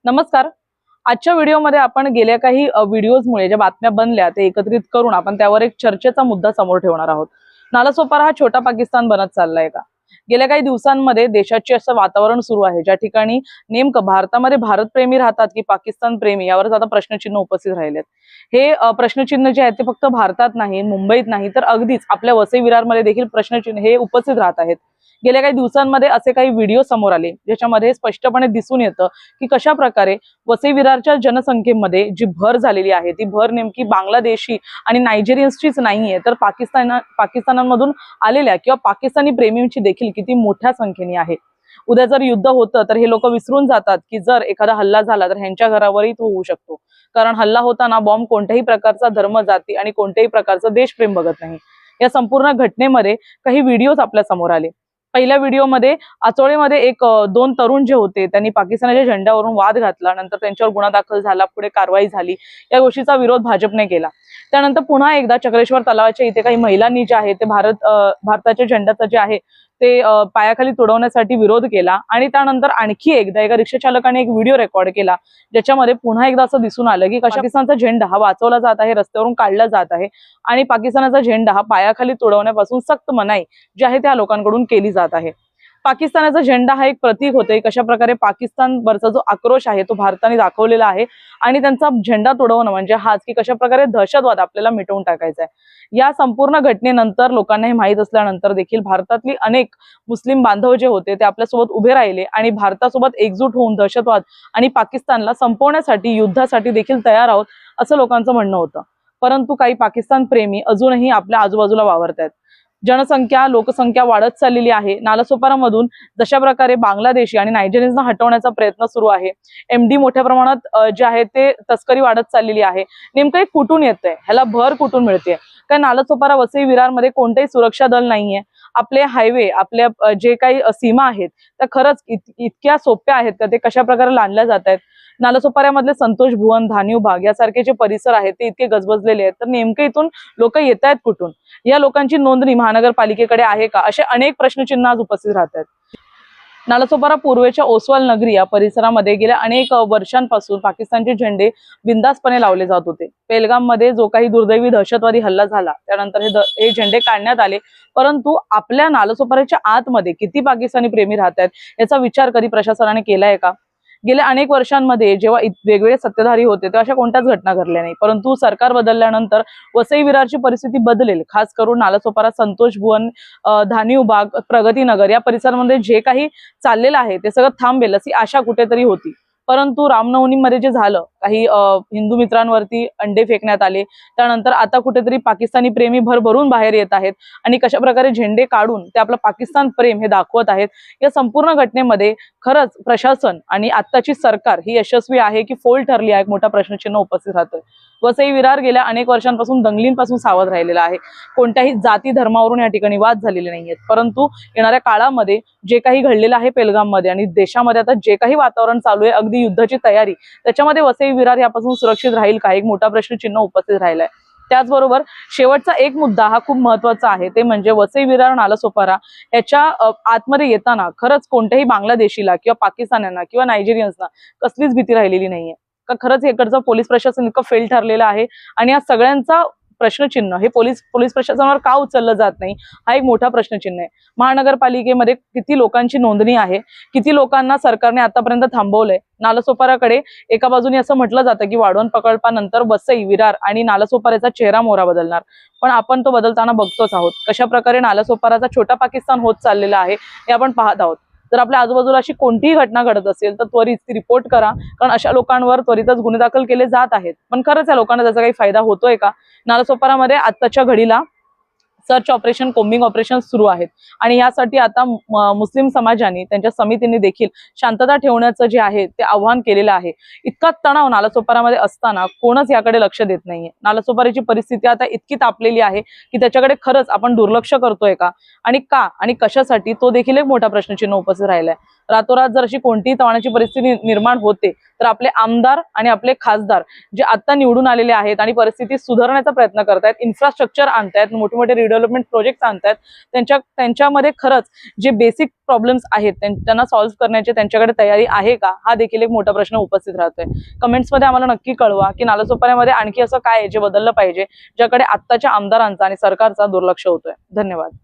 नमस्कार. आजच्या व्हिडिओमध्ये आपण गेल्या काही व्हिडिओजमुळे ज्या बातम्या बनल्या ते एकत्रित करून आपण त्यावर एक चर्चेचा मुद्दा समोर ठेवणार आहोत. नालासोपारा हा छोटा पाकिस्तान बनत चाललाय का? गेल्या काही दिवसांमध्ये देशाचे असं वातावरण सुरू आहे ज्या ठिकाणी नेमकं भारतामध्ये भारतप्रेमी राहतात की पाकिस्तान प्रेमी यावरच आता प्रश्नचिन्ह उपस्थित राहिलेत. हे प्रश्नचिन्ह जे आहेत ते फक्त भारतात नाही, मुंबईत नाही, तर अगदीच आपल्या वसई विरारमध्ये देखील प्रश्नचिन्ह हे उपस्थित राहत आहेत. गेल्या काही दिवसांमध्ये असे काही व्हिडिओ समोर आले ज्याच्यामध्ये स्पष्टपणे दिसून येतं की कशा प्रकारे वसई विरारच्या जनसंख्येमध्ये जी भर झालेली आहे ती भर नेमकी बांगलादेशी आणि नायजेरियन्सचीच नाहीये, तर पाकिस्तानामधून आलेल्या किंवा पाकिस्तानी प्रेमींची देखील किती मोठ्या संख्येने आहे. उद्या जर युद्ध होतं तर हे लोक विसरून जातात की जर एखादा हल्ला झाला तर ह्यांच्या घरावरही तो होऊ शकतो, कारण हल्ला होताना बॉम्ब कोणत्याही प्रकारचा धर्म, जाती आणि कोणत्याही प्रकारचं देशप्रेम बघत नाही. या संपूर्ण घटनेमध्ये काही व्हिडिओज आपल्या समोर आले. पहिल्या व्हिडिओमध्ये आचोळेमध्ये दोन तरुण जे होते त्यांनी पाकिस्तानाच्या झेंड्यावरून वाद घातला, नंतर त्यांच्यावर गुन्हा दाखल झाला, पुढे कारवाई झाली. या गोष्टीचा विरोध भाजपने केला. त्यानंतर पुन्हा एकदा चक्रेश्वर तलावाच्या इथे काही महिलांनी जे आहे ते भारताच्या झेंड्याचं जे आहे ते पायाखाली तुडवण्यासाठी विरोध केला. आणि त्यानंतर आणखी एकदा एका रिक्षा चालकाने एक व्हिडिओ रेकॉर्ड केला ज्याच्यामध्ये पुन्हा एकदा असं दिसून आलं की कशा पाकिस्तानचा झेंडा हा वाचवला जात आहे, रस्त्यावरून काढला जात आहे आणि पाकिस्तानाचा झेंडा हा पायाखाली तुडवण्यापासून सक्त मनाई जी आहे त्या लोकांकडून केली जात आहे. पाकिस्तानाचा झेंडा हा एक प्रतीक होते कशा प्रकारे पाकिस्तानवरचा जो आक्रोश आहे तो भारताने दाखवलेला आहे आणि त्यांचा झेंडा तुडवणं म्हणजे हाच की कशा प्रकारे दहशतवाद आपल्याला मिटवून टाकायचा आहे. या संपूर्ण घटनेनंतर लोकांना हे माहीत असल्यानंतर देखील भारतातली अनेक मुस्लिम बांधव जे होते ते आपल्यासोबत उभे राहिले आणि भारतासोबत एकजूट होऊन दहशतवाद आणि पाकिस्तानला संपवण्यासाठी, युद्धासाठी देखील तयार आहोत असं लोकांचं म्हणणं होतं. परंतु काही पाकिस्तान प्रेमी अजूनही आपल्या आजूबाजूला वावरतात. जनसंख्या, लोकसंख्या वाढत चाललेली आहे. नालासोपारामधून जशा प्रकारे बांगलादेशी आणि नायजेरियन्सना हटवण्याचा प्रयत्न सुरू आहे. एमडी मोठ्या प्रमाणात जे आहे ते तस्करी वाढत चाललेली आहे. नेमकं एक कुठून येतंय, ह्याला भर कुठून मिळते? काय नालासोपारा वसई विरारमध्ये कोणतेही सुरक्षा दल नाहीये? आपले हायवे, आपल्या जे काही सीमा आहेत त्या खरंच इतक्या सोप्या आहेत का? ते कशा प्रकारे लांडल्या जात आहेत? नालासोपाऱ्यामधले संतोष भुवन, धानिव बाग यासारखे जे परिसर आहेत ते इतके गजबजलेले आहेत, तर नेमके इथून लोक येत आहेत कुठून? या लोकांची नोंदणी महानगरपालिकेकडे आहे का? असे अनेक प्रश्नचिन्ह आज उपस्थित राहत आहेत. नालासोपारा पूर्वेच्या ओसवाल नगरी या परिसरामध्ये गेल्या अनेक वर्षांपासून पाकिस्तानचे झेंडे बिंदासपणे लावले जात होते. पेहलगाम मध्ये जो काही दुर्दैवी दहशतवादी हल्ला झाला त्यानंतर हे झेंडे काढण्यात आले. परंतु आपल्या नालासोपाऱ्याच्या आतमध्ये किती पाकिस्तानी प्रेमी राहत आहेत याचा विचार कधी प्रशासनाने केलाय का? गेल्या अनेक वर्षांमध्ये जेव्हा वेगवेगळे सत्ताधारी होते तेव्हा अशा कोणत्याच घटना घडल्या नाही. परंतु सरकार बदलल्यानंतर वसई विरारची परिस्थिती बदलेल. खास करून नालासोपारा, संतोष भुवन, धानिव बाग, प्रगतीनगर या परिसरामध्ये जे काही चाललेलं आहे ते सगळं थांबेल अशी आशा कुठेतरी होती. परंतु रामनवमीमध्ये जे झालं, काही हिंदू मित्रांवरती अंडे फेकण्यात आले. त्यानंतर आता कुठेतरी पाकिस्तानी प्रेमी भरभरून बाहेर येत आहेत आणि कशा प्रकारे झेंडे काढून ते आपलं पाकिस्तान प्रेम हे दाखवत आहेत. या संपूर्ण घटनेमध्ये खरंच प्रशासन आणि आत्ताची सरकार ही यशस्वी आहे की फोल ठरली आहे, एक मोठा प्रश्नचिन्ह उपस्थित राहतोय. वसई विरार गेल्या अनेक वर्षांपासून दंगलींपासून सावध राहिलेला आहे. कोणत्याही जाती धर्मावरून या ठिकाणी वाद झालेले नाहीयेत. परंतु येणाऱ्या काळामध्ये जे काही घडलेलं आहे पेहलगाम मध्ये आणि देशामध्ये आता जे काही वातावरण चालू आहे, अगदी युद्धाची तयारी, त्याच्यामध्ये वसई विरार यापासून सुरक्षित राहील का? एक मोठा प्रश्नचिन्ह उपस्थित राहिलाय. त्याचबरोबर शेवटचा एक मुद्दा हा खूप महत्वाचा आहे, ते म्हणजे वसई विरार नालासोपारा याच्या आतमध्ये येताना खरंच कोणत्याही बांगलादेशीला किंवा पाकिस्तान्यांना किंवा नायजेरियन्सना कसलीच भीती राहिलेली नाहीये का? खरंच इकडचं पोलीस प्रशासन इतकं फेल ठरलेलं आहे आणि या सगळ्यांचा प्रश्नचिन्ह हे पोलीस प्रशासनावर का उचललं जात नाही हा एक मोठा प्रश्नचिन्ह आहे. महानगरपालिकेमध्ये किती लोकांची नोंदणी आहे? किती लोकांना सरकारने आतापर्यंत थांबवलंय? नालासोपाराकडे एका बाजूने असं म्हटलं जातं की वाढवण प्रकल्पानंतर वसई विरार आणि नालासोपाऱ्याचा चेहरा मोहरा बदलणार, पण आपण तो बदलताना बघतोच आहोत. कशा प्रकारे नालासोपाराचा छोटा पाकिस्तान होत चाललेला आहे हे आपण पाहत आहोत. जर आपल्या आजूबाजूला अशी कोणतीही घटना घडत असेल तर त्वरित ती रिपोर्ट करा, कारण अशा लोकांवर त्वरितच गुन्हे दाखल केले जात आहेत. पण खरंच या लोकांना त्याचा काही फायदा होतोय का? नालासोपारामध्ये आत्ताच्या घडीला सर्च ऑपरेशन, कोम्बिंग ऑपरेशन सुरू आहेत आणि यासाठी आता मुस्लिम समाजाने, त्यांच्या समितीने देखील शांतता ठेवण्याचं जे आहे ते आव्हान केलेलं आहे. इतका तणाव नालासोपारामध्ये असताना कोणच याकडे लक्ष देत नाहीये. नालासोपाराची परिस्थिती आता इतकी तापलेली आहे की त्याच्याकडे खरंच आपण दुर्लक्ष करतोय का? आणि का आणि कशासाठी, तो देखील एक मोठा प्रश्नचिन्ह उपस्थित राहिलाय. रातोरात जर अशी कोणतीही तवाण्याची परिस्थिती निर्माण होते तर आपले आमदार आणि आपले खासदार जे आता निवडून आलेले आहेत आणि परिस्थिती सुधारण्याचा प्रयत्न करतायत, इन्फ्रास्ट्रक्चर आणतायत, मोठे मोठे रिडेव्हलपमेंट प्रोजेक्ट आणतायत, त्यांच्यामध्ये खरंच जे बेसिक प्रॉब्लेम्स आहेत त्यांना सॉल्व्ह करण्याची त्यांच्याकडे तयारी आहे का, हा देखील एक मोठा प्रश्न उपस्थित राहतोय. कमेंट्समध्ये आम्हाला नक्की कळवा की नालासोपाऱ्यामध्ये आणखी असं काय आहे जे बदललं पाहिजे, ज्याकडे आत्ताच्या आमदारांचा आणि सरकारचा दुर्लक्ष होतोय. धन्यवाद.